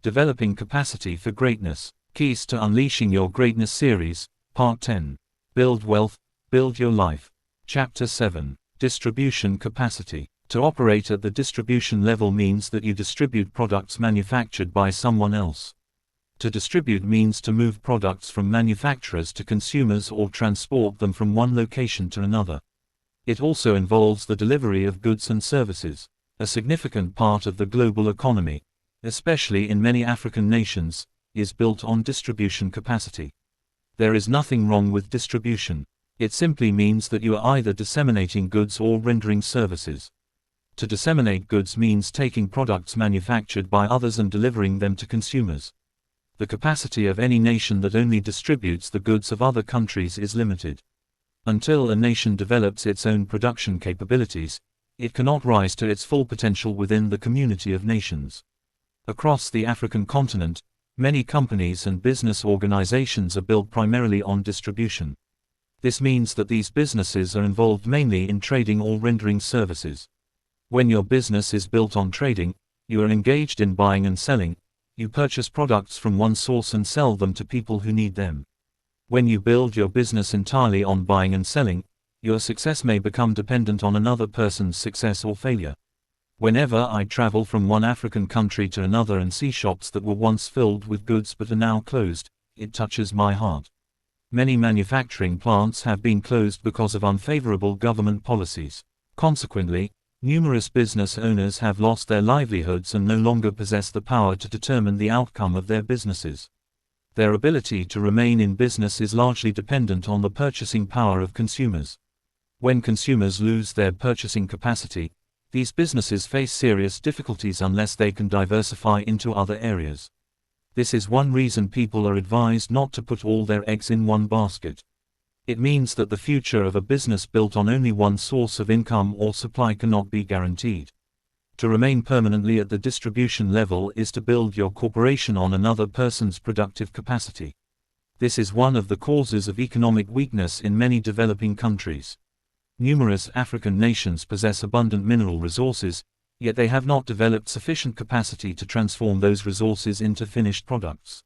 Developing Capacity for Greatness, Keys to Unleashing Your Greatness Series, Part 10. Build Wealth, Build Your Life. Chapter 7. Distribution Capacity. To operate at the distribution level means that you distribute products manufactured by someone else. To distribute means to move products from manufacturers to consumers or transport them from one location to another. It also involves the delivery of goods and services. A significant part of the global economy, especially in many African nations, is built on distribution capacity. There is nothing wrong with distribution. It simply means that you are either disseminating goods or rendering services. To disseminate goods means taking products manufactured by others and delivering them to consumers. The capacity of any nation that only distributes the goods of other countries is limited. Until a nation develops its own production capabilities, it cannot rise to its full potential within the community of nations. Across the African continent, many companies and business organizations are built primarily on distribution. This means that these businesses are involved mainly in trading or rendering services. When your business is built on trading, you are engaged in buying and selling. You purchase products from one source and sell them to people who need them. When you build your business entirely on buying and selling, your success may become dependent on another person's success or failure. Whenever I travel from one African country to another and see shops that were once filled with goods but are now closed, it touches my heart. Many manufacturing plants have been closed because of unfavorable government policies. Consequently, numerous business owners have lost their livelihoods and no longer possess the power to determine the outcome of their businesses. Their ability to remain in business is largely dependent on the purchasing power of consumers. When consumers lose their purchasing capacity, these businesses face serious difficulties unless they can diversify into other areas. This is one reason people are advised not to put all their eggs in one basket. It means that the future of a business built on only one source of income or supply cannot be guaranteed. To remain permanently at the distribution level is to build your corporation on another person's productive capacity. This is one of the causes of economic weakness in many developing countries. Numerous African nations possess abundant mineral resources, yet they have not developed sufficient capacity to transform those resources into finished products.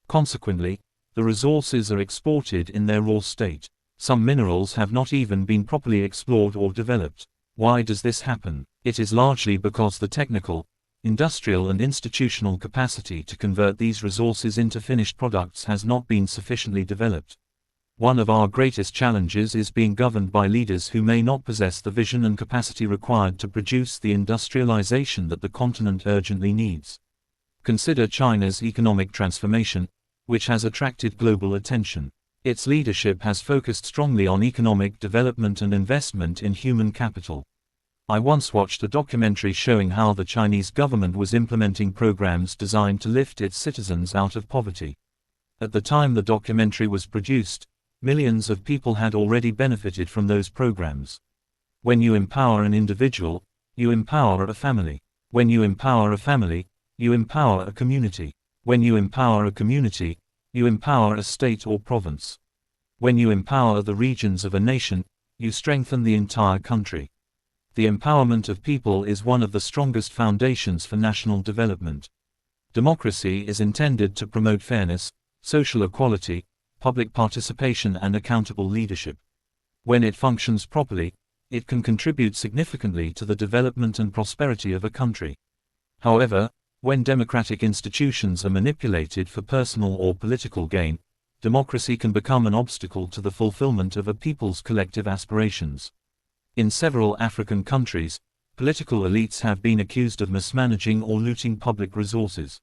Consequently, the resources are exported in their raw state. Some minerals have not even been properly explored or developed. Why does this happen? It is largely because the technical, industrial and institutional capacity to convert these resources into finished products has not been sufficiently developed. One of our greatest challenges is being governed by leaders who may not possess the vision and capacity required to produce the industrialization that the continent urgently needs. Consider China's economic transformation, which has attracted global attention. Its leadership has focused strongly on economic development and investment in human capital. I once watched a documentary showing how the Chinese government was implementing programs designed to lift its citizens out of poverty. At the time the documentary was produced, millions of people had already benefited from those programs. When you empower an individual, you empower a family. When you empower a family, you empower a community. When you empower a community, you empower a state or province. When you empower the regions of a nation, you strengthen the entire country. The empowerment of people is one of the strongest foundations for national development. Democracy is intended to promote fairness, social equality, public participation and accountable leadership. When it functions properly, it can contribute significantly to the development and prosperity of a country. However, when democratic institutions are manipulated for personal or political gain, democracy can become an obstacle to the fulfillment of a people's collective aspirations. In several African countries, political elites have been accused of mismanaging or looting public resources.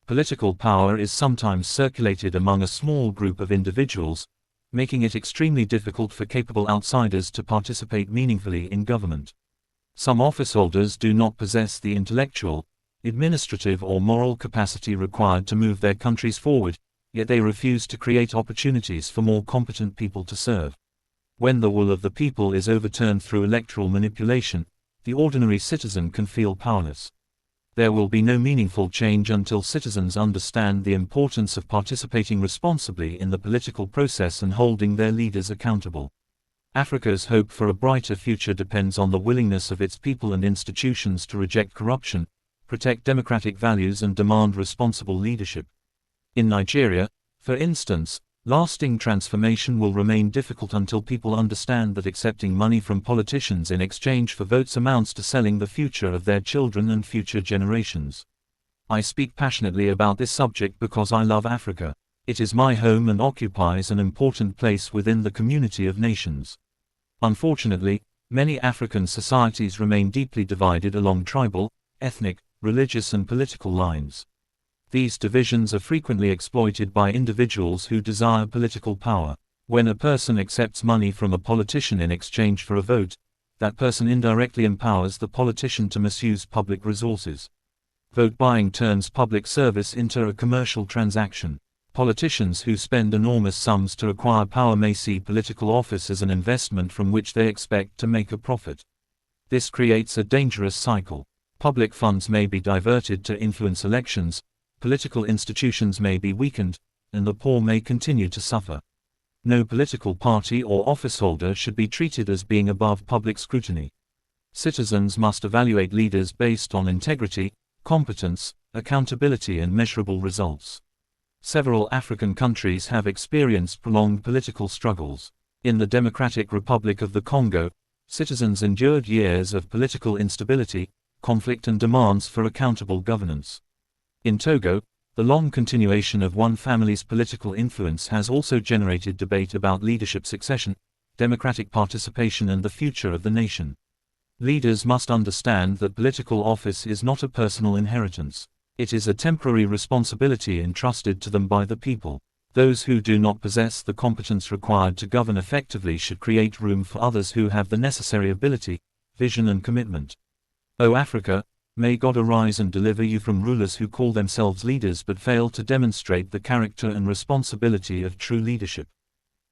Political power is sometimes circulated among a small group of individuals, making it extremely difficult for capable outsiders to participate meaningfully in government. Some office holders do not possess the intellectual, administrative or moral capacity required to move their countries forward, yet they refuse to create opportunities for more competent people to serve. When the will of the people is overturned through electoral manipulation, the ordinary citizen can feel powerless. There will be no meaningful change until citizens understand the importance of participating responsibly in the political process and holding their leaders accountable. Africa's hope for a brighter future depends on the willingness of its people and institutions to reject corruption, protect democratic values and demand responsible leadership. In Nigeria, for instance, lasting transformation will remain difficult until people understand that accepting money from politicians in exchange for votes amounts to selling the future of their children and future generations. I speak passionately about this subject because I love Africa. It is my home and occupies an important place within the community of nations. Unfortunately, many African societies remain deeply divided along tribal, ethnic, religious and political lines. These divisions are frequently exploited by individuals who desire political power. When a person accepts money from a politician in exchange for a vote, that person indirectly empowers the politician to misuse public resources. Vote buying turns public service into a commercial transaction. Politicians who spend enormous sums to acquire power may see political office as an investment from which they expect to make a profit. This creates a dangerous cycle. Public funds may be diverted to influence elections, political institutions may be weakened, and the poor may continue to suffer. No political party or officeholder should be treated as being above public scrutiny. Citizens must evaluate leaders based on integrity, competence, accountability and measurable results. Several African countries have experienced prolonged political struggles. In the Democratic Republic of the Congo, citizens endured years of political instability, conflict and demands for accountable governance. In Togo, the long continuation of one family's political influence has also generated debate about leadership succession, democratic participation and the future of the nation. Leaders must understand that political office is not a personal inheritance. It is a temporary responsibility entrusted to them by the people. Those who do not possess the competence required to govern effectively should create room for others who have the necessary ability, vision and commitment. O Africa, may God arise and deliver you from rulers who call themselves leaders but fail to demonstrate the character and responsibility of true leadership.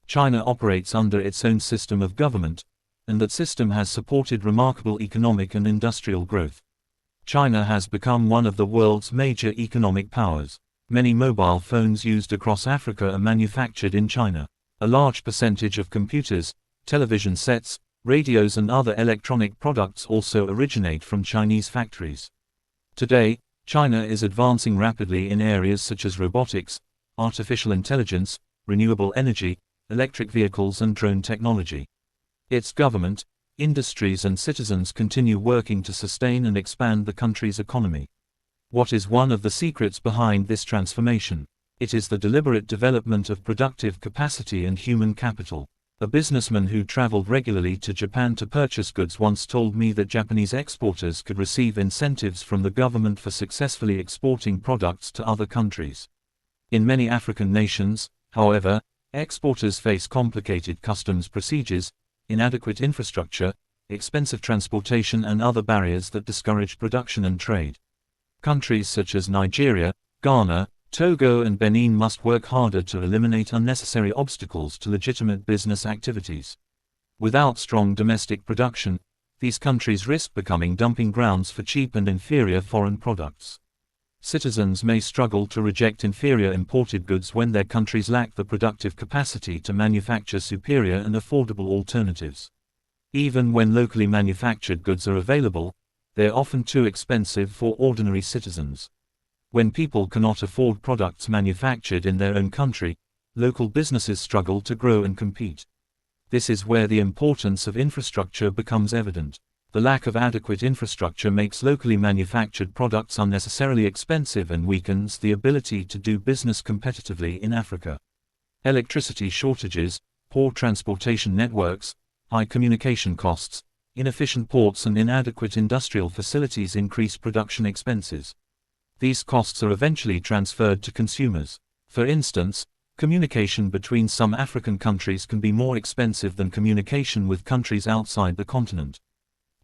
China operates under its own system of government, and that system has supported remarkable economic and industrial growth. China has become one of the world's major economic powers. Many mobile phones used across Africa are manufactured in China. A large percentage of computers, television sets, radios and other electronic products also originate from Chinese factories. Today, China is advancing rapidly in areas such as robotics, artificial intelligence, renewable energy, electric vehicles and drone technology. Its government, industries and citizens continue working to sustain and expand the country's economy. What is one of the secrets behind this transformation? It is the deliberate development of productive capacity and human capital. A businessman who traveled regularly to Japan to purchase goods once told me that Japanese exporters could receive incentives from the government for successfully exporting products to other countries. In many African nations, however, exporters face complicated customs procedures, inadequate infrastructure, expensive transportation and other barriers that discourage production and trade. Countries such as Nigeria, Ghana, Togo and Benin must work harder to eliminate unnecessary obstacles to legitimate business activities. Without strong domestic production, these countries risk becoming dumping grounds for cheap and inferior foreign products. Citizens may struggle to reject inferior imported goods when their countries lack the productive capacity to manufacture superior and affordable alternatives. Even when locally manufactured goods are available, they are often too expensive for ordinary citizens. When people cannot afford products manufactured in their own country, local businesses struggle to grow and compete. This is where the importance of infrastructure becomes evident. The lack of adequate infrastructure makes locally manufactured products unnecessarily expensive and weakens the ability to do business competitively in Africa. Electricity shortages, poor transportation networks, high communication costs, inefficient ports and inadequate industrial facilities increase production expenses. These costs are eventually transferred to consumers. For instance, communication between some African countries can be more expensive than communication with countries outside the continent.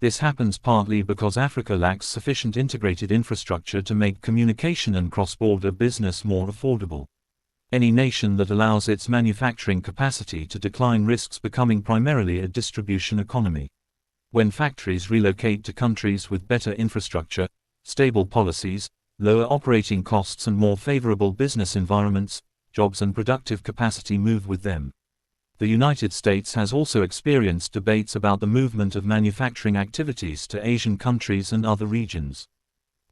This happens partly because Africa lacks sufficient integrated infrastructure to make communication and cross-border business more affordable. Any nation that allows its manufacturing capacity to decline risks becoming primarily a distribution economy. When factories relocate to countries with better infrastructure, stable policies, lower operating costs and more favorable business environments, jobs and productive capacity move with them. The United States has also experienced debates about the movement of manufacturing activities to Asian countries and other regions.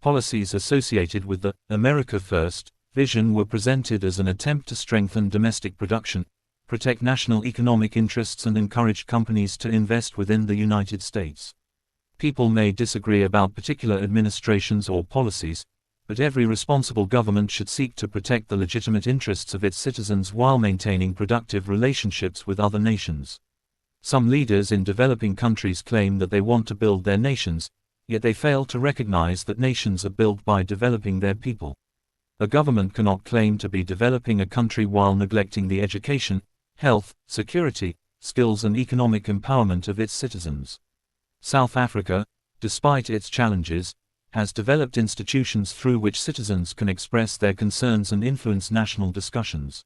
Policies associated with the America First vision were presented as an attempt to strengthen domestic production, protect national economic interests, and encourage companies to invest within the United States. People may disagree about particular administrations or policies, but every responsible government should seek to protect the legitimate interests of its citizens while maintaining productive relationships with other nations. Some leaders in developing countries claim that they want to build their nations, yet they fail to recognize that nations are built by developing their people. A government cannot claim to be developing a country while neglecting the education, health, security, skills, and economic empowerment of its citizens. South Africa, despite its challenges, has developed institutions through which citizens can express their concerns and influence national discussions.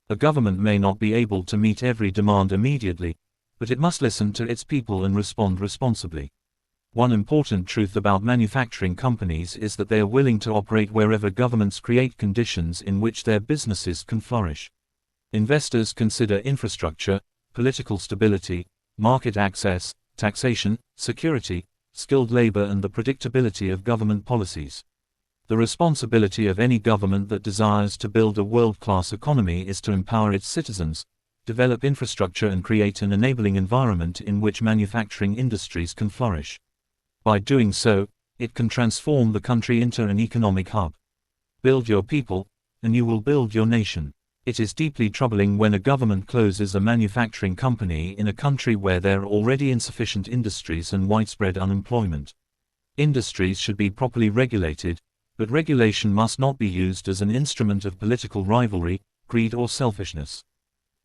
A government may not be able to meet every demand immediately, but it must listen to its people and respond responsibly. One important truth about manufacturing companies is that they are willing to operate wherever governments create conditions in which their businesses can flourish. Investors consider infrastructure, political stability, market access, taxation, security, skilled labor, and the predictability of government policies. The responsibility of any government that desires to build a world-class economy is to empower its citizens, develop infrastructure, and create an enabling environment in which manufacturing industries can flourish. By doing so, it can transform the country into an economic hub. Build your people, and you will build your nation. It is deeply troubling when a government closes a manufacturing company in a country where there are already insufficient industries and widespread unemployment. Industries should be properly regulated, but regulation must not be used as an instrument of political rivalry, greed, or selfishness.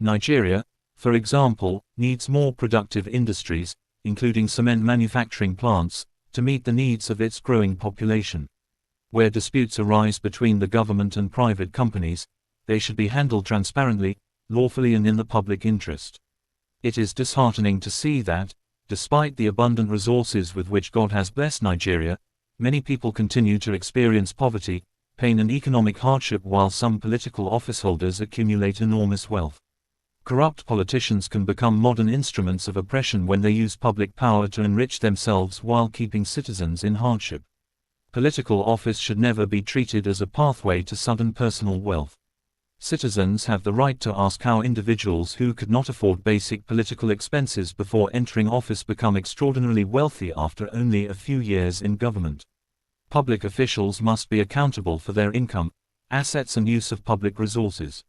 Nigeria, for example, needs more productive industries, including cement manufacturing plants, to meet the needs of its growing population. Where disputes arise between the government and private companies, they should be handled transparently, lawfully, and in the public interest. It is disheartening to see that, despite the abundant resources with which God has blessed Nigeria, many people continue to experience poverty, pain, and economic hardship while some political officeholders accumulate enormous wealth. Corrupt politicians can become modern instruments of oppression when they use public power to enrich themselves while keeping citizens in hardship. Political office should never be treated as a pathway to sudden personal wealth. Citizens have the right to ask how individuals who could not afford basic political expenses before entering office become extraordinarily wealthy after only a few years in government. Public officials must be accountable for their income, assets, and use of public resources.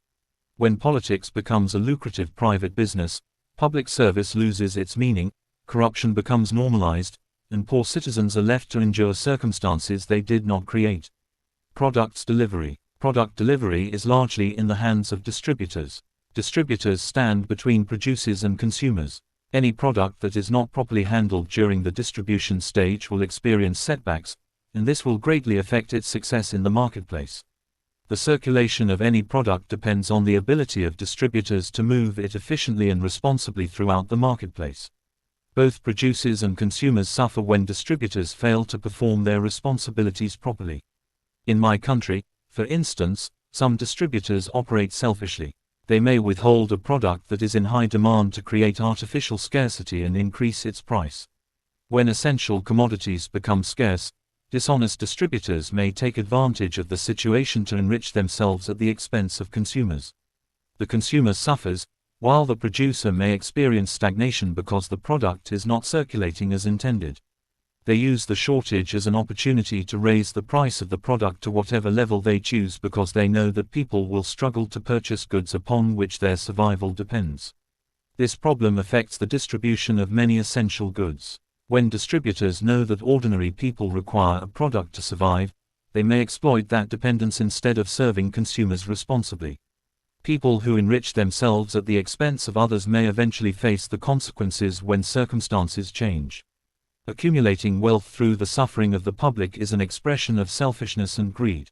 When politics becomes a lucrative private business, public service loses its meaning, corruption becomes normalized, and poor citizens are left to endure circumstances they did not create. Products delivery. Product delivery is largely in the hands of distributors. Distributors stand between producers and consumers. Any product that is not properly handled during the distribution stage will experience setbacks, and this will greatly affect its success in the marketplace. The circulation of any product depends on the ability of distributors to move it efficiently and responsibly throughout the marketplace. Both producers and consumers suffer when distributors fail to perform their responsibilities properly. In my country, for instance, some distributors operate selfishly. They may withhold a product that is in high demand to create artificial scarcity and increase its price. When essential commodities become scarce, dishonest distributors may take advantage of the situation to enrich themselves at the expense of consumers. The consumer suffers, while the producer may experience stagnation because the product is not circulating as intended. They use the shortage as an opportunity to raise the price of the product to whatever level they choose because they know that people will struggle to purchase goods upon which their survival depends. This problem affects the distribution of many essential goods. When distributors know that ordinary people require a product to survive, they may exploit that dependence instead of serving consumers responsibly. People who enrich themselves at the expense of others may eventually face the consequences when circumstances change. Accumulating wealth through the suffering of the public is an expression of selfishness and greed.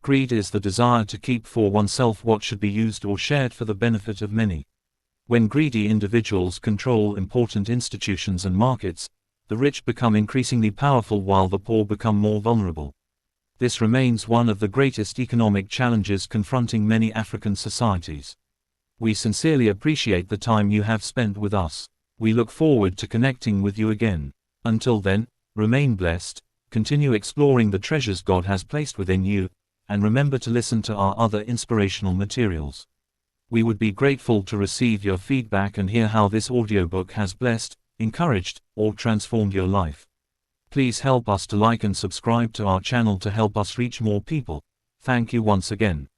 Greed is the desire to keep for oneself what should be used or shared for the benefit of many. When greedy individuals control important institutions and markets, the rich become increasingly powerful while the poor become more vulnerable. This remains one of the greatest economic challenges confronting many African societies. We sincerely appreciate the time you have spent with us. We look forward to connecting with you again. Until then, remain blessed, continue exploring the treasures God has placed within you, and remember to listen to our other inspirational materials. We would be grateful to receive your feedback and hear how this audiobook has blessed, encouraged, or transformed your life. Please help us to like and subscribe to our channel to help us reach more people. Thank you once again.